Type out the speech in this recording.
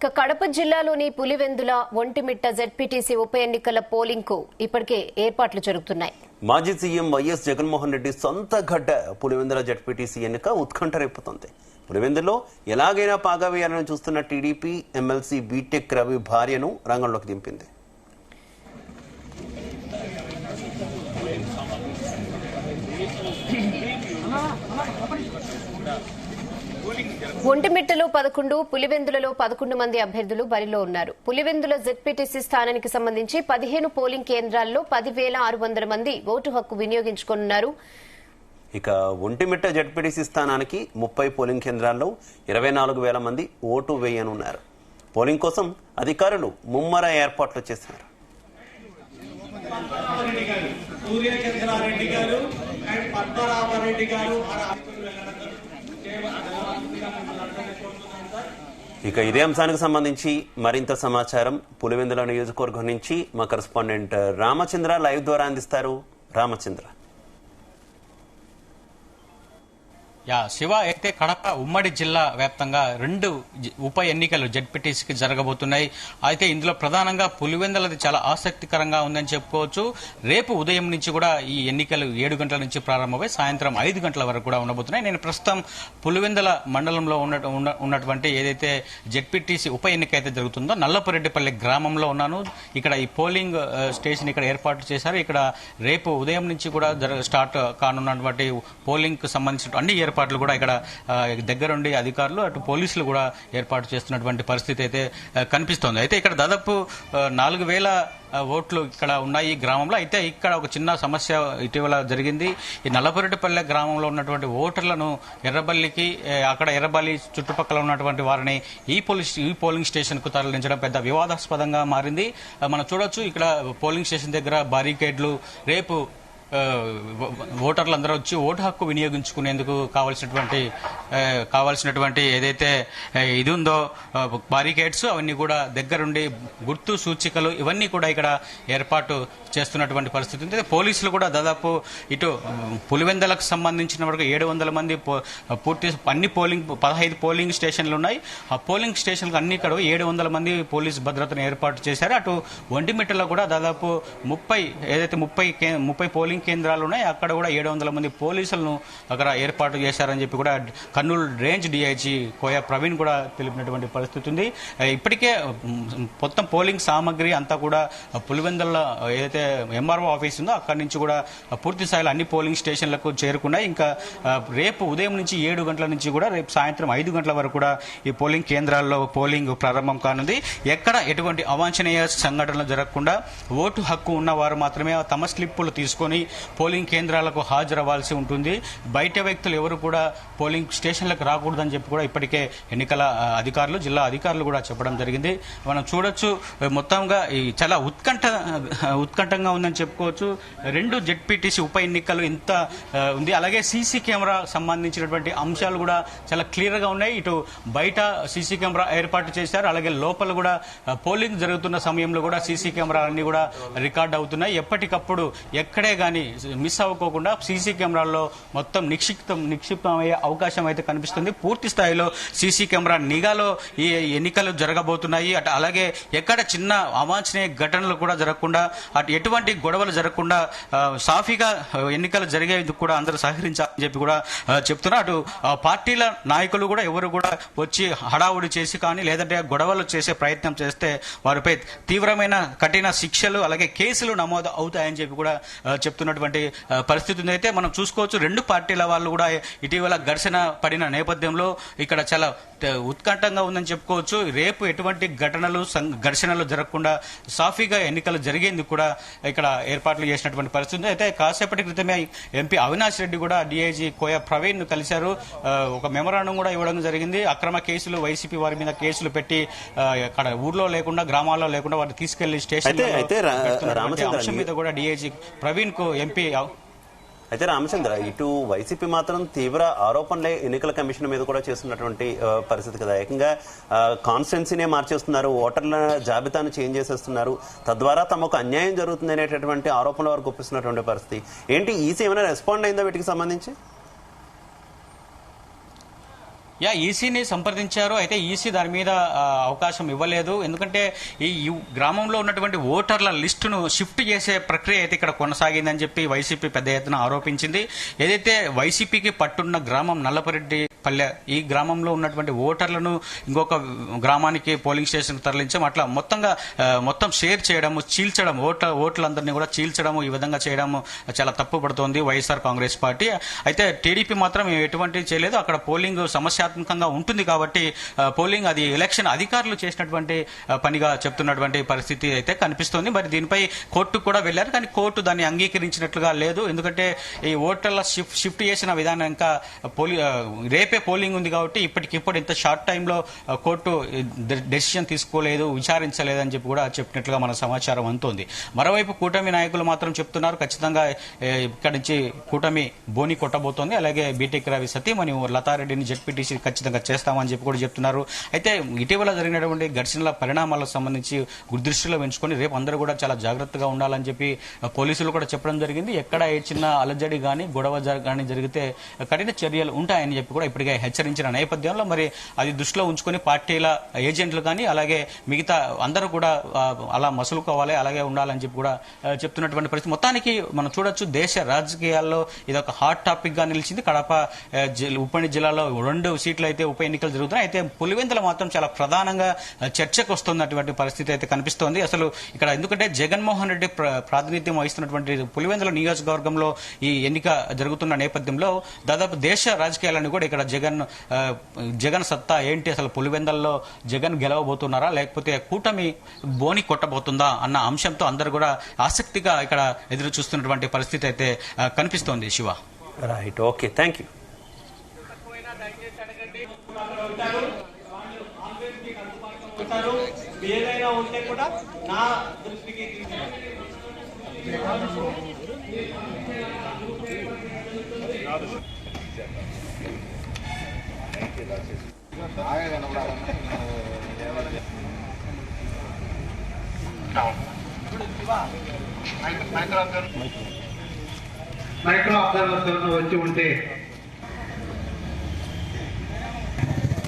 కడప జిల్లాలోని పులివెందుల ఒంటిమిట్ట జెడ్పీటీసీ ఉప ఎన్నికల పోలింగ్ కు ఇప్పటికే ఏర్పాట్లు జరుగుతున్నాయి. మాజీ సీఎం వైఎస్ జగన్మోహన్ రెడ్డి సొంత గడ్డ పులివెందుల జెడ్పీటీసీ ఎన్నిక ఉత్కంఠ రేపుతోంది. పులివెందులో ఎలాగైనా పాగా వేయాలని చూస్తున్న టీడీపీ ఎమ్మెల్సీ బీటెక్ రవి భార్యను రంగంలోకి దింపింది. ఒంటిమిట్టలో 11, పులివెందులలో 11 మంది అభ్యర్థులు బరిలో ఉన్నారు. పులివెందుల జెడ్పీటీసీ స్థానానికి సంబంధించి 15 పోలింగ్ కేంద్రాల్లో 10,600 మంది ఓటు హక్కు వినియోగించుకోనున్నారు. ఇక ఒంటిమిట్ట జెడ్పీటీసీ స్థానానికి 30 పోలింగ్ కేంద్రాల్లో 24,000 మంది ఓటు వేయనున్నారు. పోలింగ్ కోసం అధికారులు ముమ్మర ఏర్పాట్లు చేశారు. ఇక ఇదే అంశానికి సంబంధించి మరింత సమాచారం పులివెందుల నియోజకవర్గం నుంచి మా కరెస్పాండెంట్ రామచంద్ర లైవ్ ద్వారా అందిస్తారు. రామచంద్ర. శివ, అయితే కడప ఉమ్మడి జిల్లా వ్యాప్తంగా 2 ఉప ఎన్నికలు జెడ్పీటీసీకి జరగబోతున్నాయి. అయితే ఇందులో ప్రధానంగా పులివెందులది చాలా ఆసక్తికరంగా ఉందని చెప్పుకోవచ్చు. రేపు ఉదయం నుంచి కూడా ఈ ఎన్నికలు 7 గంటల నుంచి ప్రారంభమై సాయంత్రం 5 గంటల వరకు కూడా ఉండబోతున్నాయి. నేను ప్రస్తుతం పులివెందుల మండలంలో ఉన్నటువంటి ఏదైతే జెడ్పీటీసీ ఉప ఎన్నిక అయితే జరుగుతుందో నల్లపురెడ్డిపల్లి గ్రామంలో ఉన్నాను. ఇక్కడ ఈ పోలింగ్ స్టేషన్ ఇక్కడ ఏర్పాటు చేశారు. ఇక్కడ రేపు ఉదయం నుంచి కూడా స్టార్ట్ కానున్నటువంటి పోలింగ్ కు సంబంధించిన అన్ని ఏర్పాట్లు కూడా ఇక్కడ దగ్గరుండి అధికారులు అటు పోలీసులు కూడా ఏర్పాటు చేస్తున్నటువంటి పరిస్థితి అయితే కనిపిస్తోంది. అయితే ఇక్కడ దాదాపు 4,000 ఓట్లు ఇక్కడ ఉన్నాయి ఈ గ్రామంలో. అయితే ఇక్కడ ఒక చిన్న సమస్య ఇటీవల జరిగింది. ఈ నల్లపురెడ్డిపల్లె గ్రామంలో ఉన్నటువంటి ఓటర్లను ఎర్రబల్లికి, అక్కడ ఎర్రబల్లి చుట్టుపక్కల ఉన్నటువంటి వారిని ఈ పోలింగ్ స్టేషన్ కు తరలించడం పెద్ద వివాదాస్పదంగా మారింది. మనం చూడొచ్చు ఇక్కడ పోలింగ్ స్టేషన్ దగ్గర బారికేడ్లు, రేపు ఓటర్లందరూ వచ్చి ఓటు హక్కు వినియోగించుకునేందుకు కావాల్సినటువంటి ఏదైతే ఇది ఉందో బారికేడ్స్ అవన్నీ కూడా దగ్గరుండి గుర్తు సూచికలు ఇవన్నీ కూడా ఇక్కడ ఏర్పాటు చేస్తున్నటువంటి పరిస్థితి ఉంది. పోలీసులు కూడా దాదాపు ఇటు పులివెందులకు సంబంధించిన వరకు 700 మంది పూర్తి అన్ని 15 పోలింగ్ స్టేషన్లు ఉన్నాయి. ఆ పోలింగ్ స్టేషన్లకు అన్ని ఇక్కడ 700 మంది పోలీసు భద్రతను ఏర్పాటు చేశారు. అటు ఒంటిమిట్టలో కూడా దాదాపు 30 పోలింగ్ కేంద్రాలు ఉన్నాయి. అక్కడ కూడా 700 మంది పోలీసులను అక్కడ ఏర్పాటు చేశారని చెప్పి కూడా కర్నూలు రేంజ్ డీఐజీ కోయ ప్రవీణ్ కూడా తెలిపినటువంటి పరిస్థితి ఉంది. ఇప్పటికే మొత్తం పోలింగ్ సామాగ్రి అంతా కూడా పులివెందుల ఏదైతే ఎంఆర్ఓ ఆఫీస్ ఉందో అక్కడి నుంచి కూడా పూర్తి స్థాయిలో అన్ని పోలింగ్ స్టేషన్లకు చేరుకున్నాయి. ఇంకా రేపు ఉదయం నుంచి 7 గంటల నుంచి కూడా రేపు సాయంత్రం 5 గంటల వరకు కూడా ఈ పోలింగ్ కేంద్రాల్లో పోలింగ్ ప్రారంభం కానుంది. ఎక్కడ ఎటువంటి అవాంఛనీయ సంఘటనలు జరగకుండా ఓటు హక్కు ఉన్నవారు మాత్రమే తమ స్లిప్పులు తీసుకొని పోలింగ్ కేంద్రాలకు హాజరవ్వాల్సి ఉంటుంది. బయట వ్యక్తులు ఎవరు కూడా పోలింగ్ స్టేషన్లకు రాకూడదని చెప్పి కూడా ఇప్పటికే ఎన్నికల అధికారులు, జిల్లా అధికారులు కూడా చెప్పడం జరిగింది. మనం చూడొచ్చు మొత్తంగా చాలా ఉత్కంఠంగా ఉందని చెప్పుకోవచ్చు. 2 జెడ్పీటీసీ ఉప ఎన్నికలు ఇంత ఉంది. అలాగే సీసీ కెమెరా సంబంధించినటువంటి అంశాలు కూడా చాలా క్లియర్ గా ఉన్నాయి. ఇటు బయట సీసీ కెమెరా ఏర్పాటు చేశారు. అలాగే లోపల కూడా పోలింగ్ జరుగుతున్న సమయంలో కూడా సీసీ కెమెరాలన్నీ కూడా రికార్డ్ అవుతున్నాయి. ఎప్పటికప్పుడు ఎక్కడే గానీ మిస్ అవ్వకోకుండా సీసీ కెమెరాల్లో మొత్తం నిక్షిప్తమయ్యే అవకాశం అయితే కనిపిస్తుంది. పూర్తి స్థాయిలో సీసీ కెమెరా నిఘాలో ఈ ఎన్నికలు జరగబోతున్నాయి. అటు అలాగే ఎక్కడ చిన్న అవాంఛనీయ ఘటనలు కూడా జరగకుండా, అటు ఎటువంటి గొడవలు జరగకుండా సాఫీగా ఎన్నికలు జరిగేందుకు కూడా అందరూ సహకరించాలని చెప్పి కూడా చెప్తున్నారు. అటు పార్టీల నాయకులు కూడా ఎవరు కూడా వచ్చి హడావుడి చేసి కానీ లేదంటే గొడవలు చేసే ప్రయత్నం చేస్తే వారిపై తీవ్రమైన కఠిన శిక్షలు అలాగే కేసులు నమోదు అవుతాయని చెప్పి కూడా చెప్తున్నటువంటి పరిస్థితి ఉంది. అయితే మనం చూసుకోవచ్చు 2 పార్టీల వాళ్ళు కూడా ఇటీవల ఘర్షణ పడిన నేపథ్యంలో ఇక్కడ చాలా ఉత్కంఠంగా ఉందని చెప్పుకోవచ్చు. రేపు ఎటువంటి ఘర్షణలు జరగకుండా సాఫీగా ఎన్నికలు జరిగేందుకు కూడా ఇక్కడ ఏర్పాట్లు చేసినటువంటి పరిస్థితి. అయితే కాసేపటి క్రితమే ఎంపీ అవినాష్ రెడ్డి కూడా డీఐజీ కోయ ప్రవీణ్ కలిశారు. ఒక మెమరాండం కూడా ఇవ్వడం జరిగింది. అక్రమ కేసులు వైసీపీ వారి మీద కేసులు పెట్టి అక్కడ ఊర్లో లేకుండా గ్రామాల్లో లేకుండా వారిని తీసుకెళ్లి స్టేషన్ అంశం మీద కూడా డీఐజీ ప్రవీణ్ కు ఎంపీ అయితే రామచంద్ర, ఇటు వైసీపీ మాత్రం తీవ్ర ఆరోపణలే ఎన్నికల కమిషన్ మీద కూడా చేస్తున్నటువంటి పరిస్థితి కదా. ఏకంగా కాన్స్టిట్యున్సీనే మార్చేస్తున్నారు, ఓటర్ల జాబితాను చేంజ్ చేసేస్తున్నారు, తద్వారా తమకు అన్యాయం జరుగుతుంది అనేటటువంటి ఆరోపణల వరకు గుప్పిస్తున్నటువంటి పరిస్థితి ఏంటి? ఈసీ ఏమైనా రెస్పాండ్ అయిందా వీటికి సంబంధించి? ఈసీని సంప్రదించారు. అయితే ఈసీ దాని మీద అవకాశం ఇవ్వలేదు. ఎందుకంటే ఈ గ్రామంలో ఉన్నటువంటి ఓటర్ల లిస్టును షిఫ్ట్ చేసే ప్రక్రియ అయితే ఇక్కడ కొనసాగిందని చెప్పి వైసీపీ పెద్ద ఎత్తున ఆరోపించింది. ఏదైతే వైసీపీకి పట్టున్న గ్రామం నల్లపరెడ్డి పల్లె, ఈ గ్రామంలో ఉన్నటువంటి ఓటర్లను ఇంకొక గ్రామానికి పోలింగ్ స్టేషన్ తరలించడం, అట్లా మొత్తం షేర్ చేయడము, చీల్చడం, ఓట్లందరినీ కూడా చీల్చడము, ఈ విధంగా చేయడము చాలా తప్పు పడుతోంది వైఎస్ఆర్ కాంగ్రెస్ పార్టీ. అయితే టీడీపీ మాత్రం ఎటువంటి చేయలేదు. అక్కడ పోలింగ్ సమస్యాత్మకంగా ఉంటుంది కాబట్టి పోలింగ్ అది ఎలక్షన్ అధికారులు చేసినటువంటి పనిగా చెప్తున్నటువంటి పరిస్థితి అయితే కనిపిస్తోంది. మరి దీనిపై కోర్టుకు కూడా వెళ్లారు, కానీ కోర్టు దాన్ని అంగీకరించినట్లుగా లేదు. ఎందుకంటే ఈ ఓటర్ల షిఫ్ట్ చేసిన విధానం ఇంకా రేపే పోలింగ్ ఉంది కాబట్టి ఇప్పటికిప్పుడు ఇంత షార్ట్ టైంలో కోర్టు డెసిషన్ తీసుకోలేదు, విచారించలేదని చెప్పి కూడా చెప్పినట్లుగా మన సమాచారం అందుతోంది. మరోవైపు కూటమి నాయకులు మాత్రం చెప్తున్నారు ఖచ్చితంగా ఇక్కడి నుంచి కూటమి బోని కొట్టబోతోంది. అలాగే బీటెక్ రవి సతీమణి లతారెడ్డిని జెడ్పీటీసీ ఖచ్చితంగా చేస్తామని చెప్పి కూడా చెప్తున్నారు. అయితే ఇటీవల జరిగినటువంటి ఘర్షణల పరిణామాలకు సంబంధించి దృష్టిలో ఉంచుకొని రేపు అందరూ కూడా చాలా జాగ్రత్తగా ఉండాలని చెప్పి పోలీసులు కూడా చెప్పడం జరిగింది. ఎక్కడ ఏ చిన్న అలజడి కానీ గొడవ కానీ జరిగితే కఠిన చర్యలు ఉంటాయని చెప్పి కూడా ఇప్పటికే హెచ్చరించిన నేపథ్యంలో మరి అది దృష్టిలో ఉంచుకొని పార్టీల ఏజెంట్లు కానీ అలాగే మిగతా అందరూ కూడా అలా మసులుకోవాలి, అలాగే ఉండాలని చెప్పి కూడా చెప్తున్నటువంటి పరిస్థితి. మొత్తానికి మనం చూడొచ్చు దేశ రాజకీయాల్లో ఇది ఒక హాట్ టాపిక్ గా నిలిచింది. కడప ఉప జిల్లాలో 2 సీట్లు అయితే ఉప ఎన్నికలు జరుగుతున్నాయి. అయితే పులివెందుల మాత్రం చాలా ప్రధానంగా చర్చకు వస్తున్నటువంటి పరిస్థితి అయితే కనిపిస్తోంది. అసలు ఇక్కడ ఎందుకంటే జగన్మోహన్ రెడ్డి ప్రాతినిధ్యం వహిస్తున్నటువంటి పులివెందుల నియోజకవర్గంలో ఈ ఎన్నిక జరుగుతున్న నేపథ్యంలో దాదాపు దేశ రాజకీయాలను కూడా ఇక్కడ జగన్ సత్తా ఏంటి, అసలు పులివెందల్లో జగన్ గెలవబోతున్నారా లేకపోతే కూటమి బోని కొట్టబోతుందా అన్న అంశంతో అందరూ కూడా ఆసక్తిగా ఇక్కడ ఎదురు చూస్తున్నటువంటి పరిస్థితి అయితే కనిపిస్తోంది. Shiva, right, okay, thank you. ఏదైనా ఉంటే కూడా నా దృష్టికి మైక్రో అబ్జర్వర్స్ వచ్చి ఉంటే